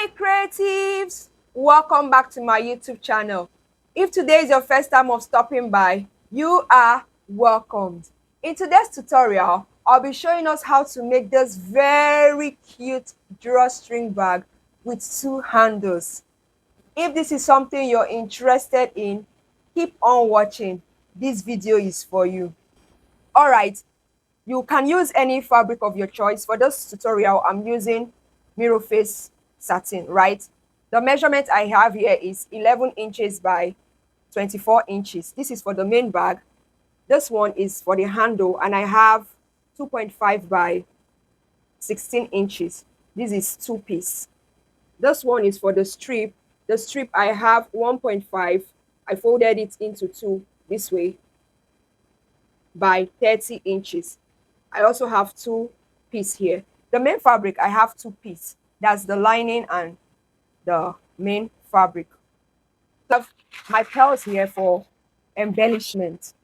Hi creatives, welcome back to my YouTube channel. If today is your first time of stopping by, you are welcomed. In today's tutorial, I'll be showing us how to make this very cute drawstring bag with two handles. If this is something you're interested in, keep on watching. This video is for you. All right, you can use any fabric of your choice. For this tutorial, I'm using mirror face satin, right? The measurement I have here is 11 inches by 24 inches. This is for the main bag. This one is for the handle, and I have 2.5 by 16 inches. This is two piece. This one is for the strip. The strip I have 1.5. I folded it into two this way by 30 inches. I also have two piece here. The main fabric, I have two piece. That's the lining and the main fabric. I have my pearls here for embellishment.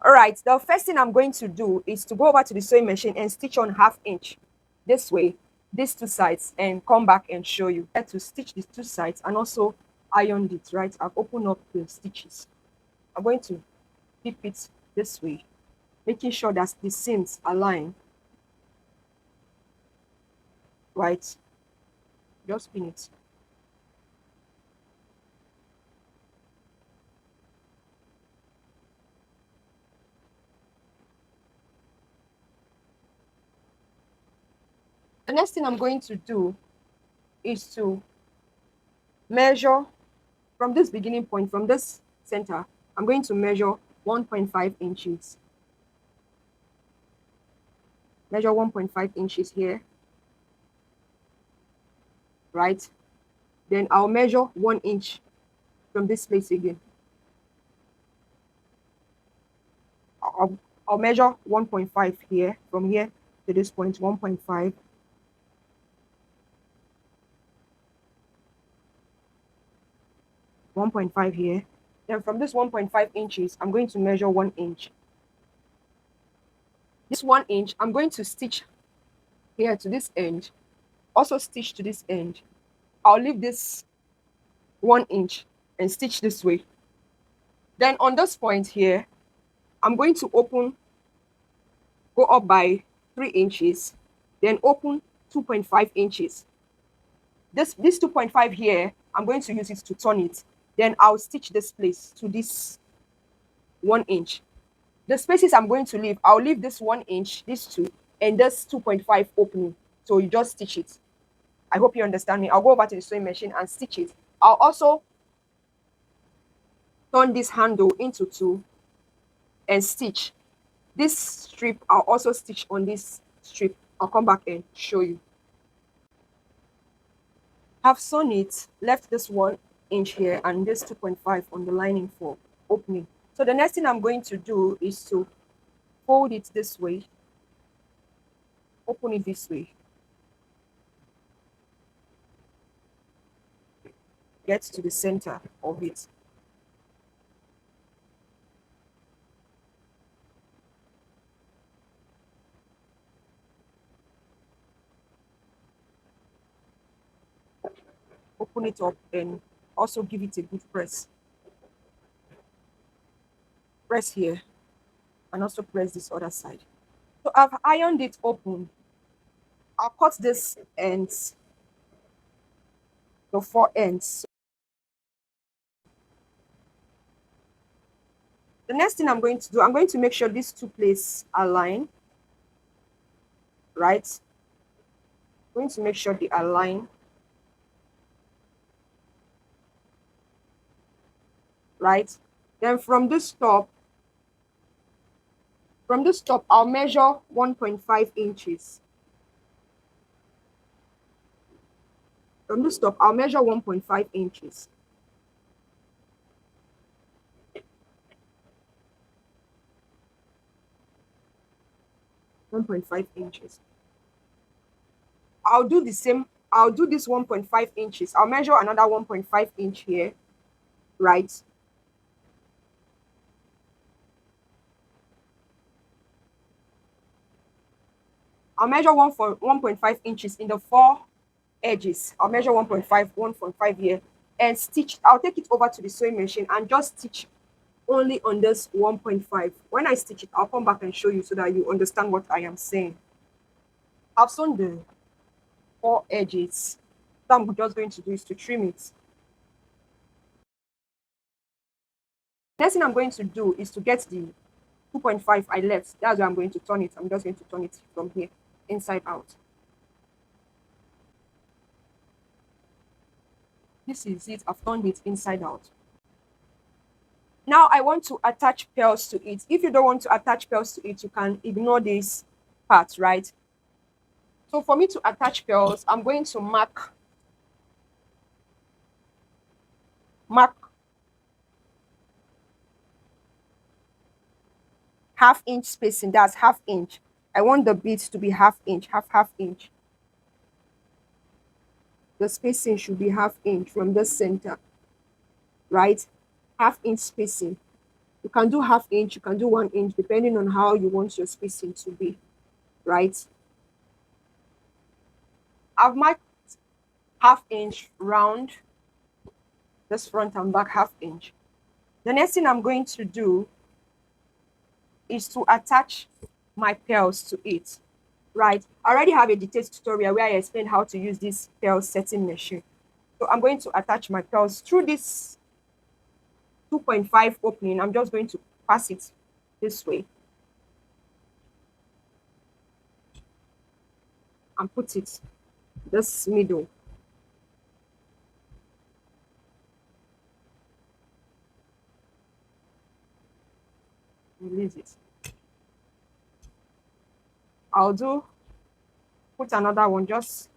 All right, the first thing I'm going to do is to go over to the sewing machine and stitch on 1/2 inch this way, these two sides, and come back and show you how to stitch these two sides and also iron it, right? I've opened up the stitches. I'm going to dip it this way, making sure that the seams align, right? Just pin it. The next thing I'm going to do is to measure from this beginning point, from this center. I'm going to measure 1.5 inches. Measure 1.5 inches here, right? Then I'll measure 1 inch from this place again. I'll measure 1.5 here, from here to this point, 1.5. 1.5 here. Then from this 1.5 inches, I'm going to measure 1 inch. This 1 inch, I'm going to stitch here to this end, also stitch to this end. I'll leave this 1 inch and stitch this way. Then on this point here, I'm going to go up by 3 inches, then open 2.5 inches. This 2.5 here, I'm going to use it to turn it. Then I'll stitch this place to this 1 inch. The spaces I'm going to leave, I'll leave this 1 inch, this two, and this 2.5 opening. So you just stitch it. I hope you understand me. I'll go over to the sewing machine and stitch it. I'll also turn this handle into two and stitch. This strip, I'll also stitch on this strip. I'll come back and show you. I've sewn it, left this 1 inch here and this 2.5 on the lining for opening. So the next thing I'm going to do is to fold it this way, open it this way, get to the center of it. Open it up and also give it a good press. Press here and also press this other side. So I've ironed it open. I'll cut this ends, the 4 ends. The next thing I'm going to do, I'm going to make sure these two places align, right? I'm going to make sure they align, right? Then from this top, I'll measure 1.5 inches. From this top, I'll measure 1.5 inches. I'll do the same. I'll do this 1.5 inches. I'll measure another 1.5 inch here, right? I'll measure 1.5 inches in the 4 edges. I'll measure 1.5 here and stitch. I'll take it over to the sewing machine and just stitch only on this 1.5. When I stitch it, I'll come back and show you so that you understand what I am saying. I've sewn the four edges. So I'm just going to do is to trim it. Next thing I'm going to do is to get the 2.5 I left. That's where I'm going to turn it. I'm just going to turn it from here, inside out. This is it. I've turned it inside out. Now I want to attach pearls to it. If you don't want to attach pearls to it, you can ignore this part, right? So for me to attach pearls, I'm going to mark half-inch spacing. That's half inch. I want the beads to be half inch, half inch. The spacing should be half inch from the center, right? Half-inch spacing. You can do half inch, you can do 1 inch, depending on how you want your spacing to be, right? I've marked half-inch round, this front and back half-inch. The next thing I'm going to do is to attach my pearls to it, right? I already have a detailed tutorial where I explain how to use this pearl setting machine. So I'm going to attach my pearls through this 2.5 opening. I'm just going to pass it this way and put it this middle. Release it. Put another one, just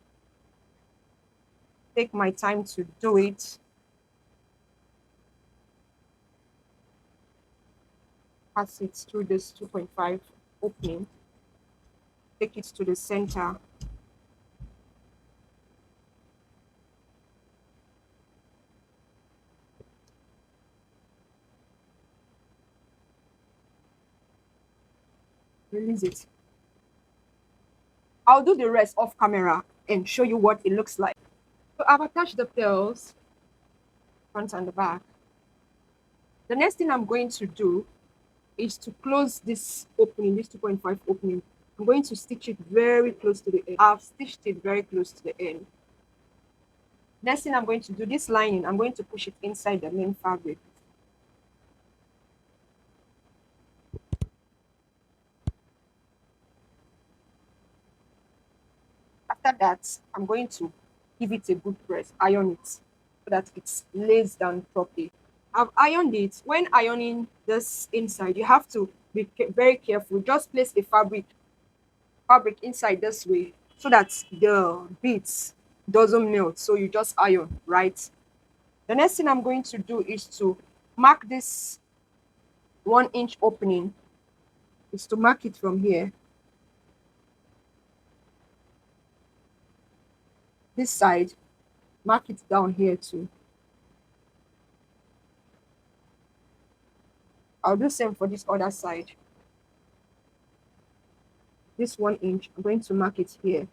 take my time to do it. Pass it through this 2.5 opening. Take it to the center. Release it. I'll do the rest off camera and show you what it looks like. So I've attached the pearls, front and the back. The next thing I'm going to do is to close this opening, this 2.5 opening. I'm going to stitch it very close to the end. I've stitched it very close to the end. Next thing I'm going to do, this lining, I'm going to push it inside the main fabric. After that, I'm going to give it a good press, iron it, so that it lays down properly. I've ironed it. When ironing this inside, you have to be very careful. Just place a fabric inside this way so that the beads doesn't melt. So you just iron, right? The next thing I'm going to do is to mark this 1 inch opening. Is to mark it from here. This side, mark it down here too. I'll do same for this other side. This 1 inch, I'm going to mark it here.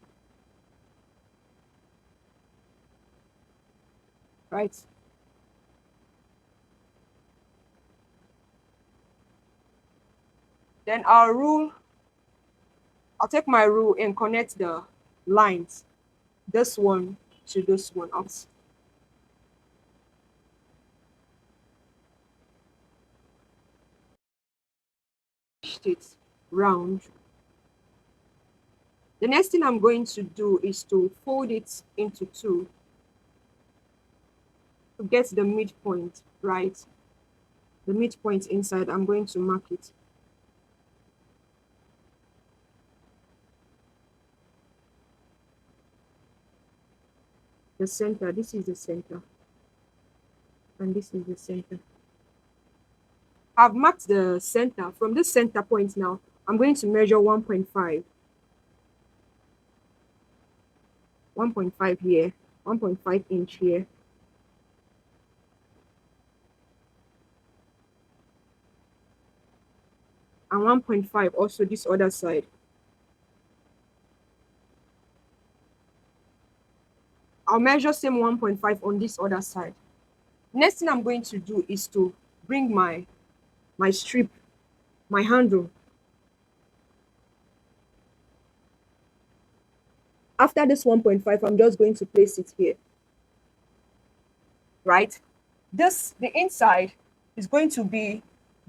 Right? Then I'll take my rule and connect the lines. This one to this one out. It round. The next thing I'm going to do is to fold it into two to get the midpoint, right? The midpoint inside, I'm going to mark it. The center, this is the center. And this is the center. I've marked the center. From this center point now, I'm going to measure 1.5. 1.5 here, 1.5 inch here. And 1.5 also this other side. I'll measure same 1.5 on this other side. Next thing I'm going to do is to bring my strip, my handle. After this 1.5, I'm just going to place it here, right? The inside is going to be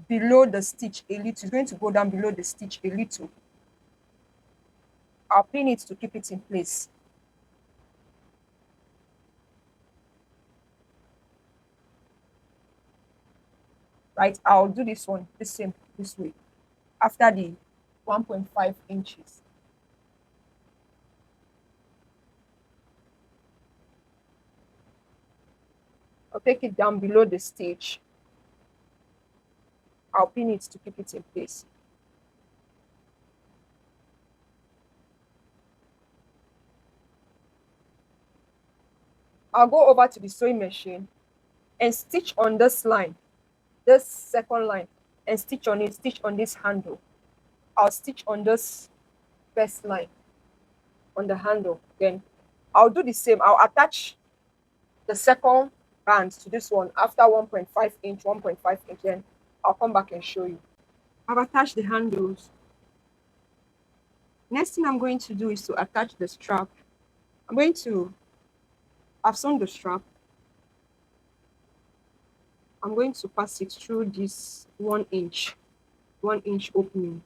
below the stitch a little. It's going to go down below the stitch a little. I'll pin it to keep it in place. Right, I'll do this one the same this way after the 1.5 inches. I'll take it down below the stitch. I'll pin it to keep it in place. I'll go over to the sewing machine and stitch on this line, this second line, and stitch on it, stitch on this handle. I'll stitch on this first line on the handle. Then I'll do the same. I'll attach the second band to this one after 1.5 inch, 1.5 inch. Then I'll come back and show you. I've attached the handles. Next thing I'm going to do is to attach the strap. I've sewn the strap. I'm going to pass it through this 1 inch opening.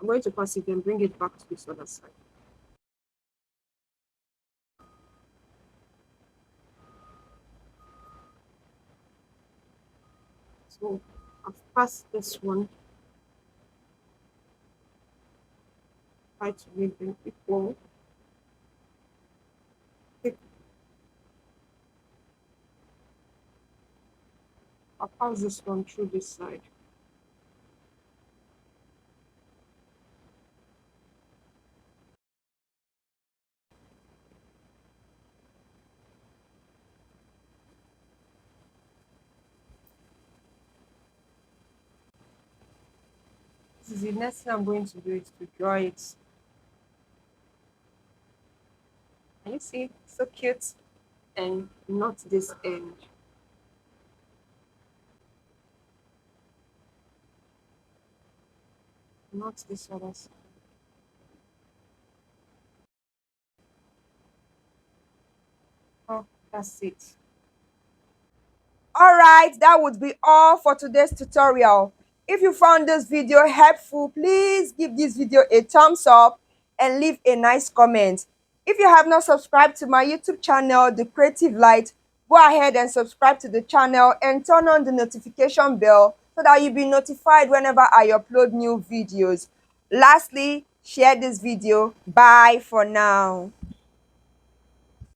I'm going to pass it and bring it back to this other side. So I've passed this one. Try to make them equal. I'll pass this one through this side. This is the next thing I'm going to do is to draw it. Can you see? So cute. And not this end. Not this other side. Oh, that's it. All right, that would be all for today's tutorial. If you found this video helpful, please give this video a thumbs up and leave a nice comment. If you have not subscribed to my YouTube channel, The Creative Light, go ahead and subscribe to the channel and turn on the notification bell so that you'll be notified whenever I upload new videos. Lastly, share this video. Bye for now.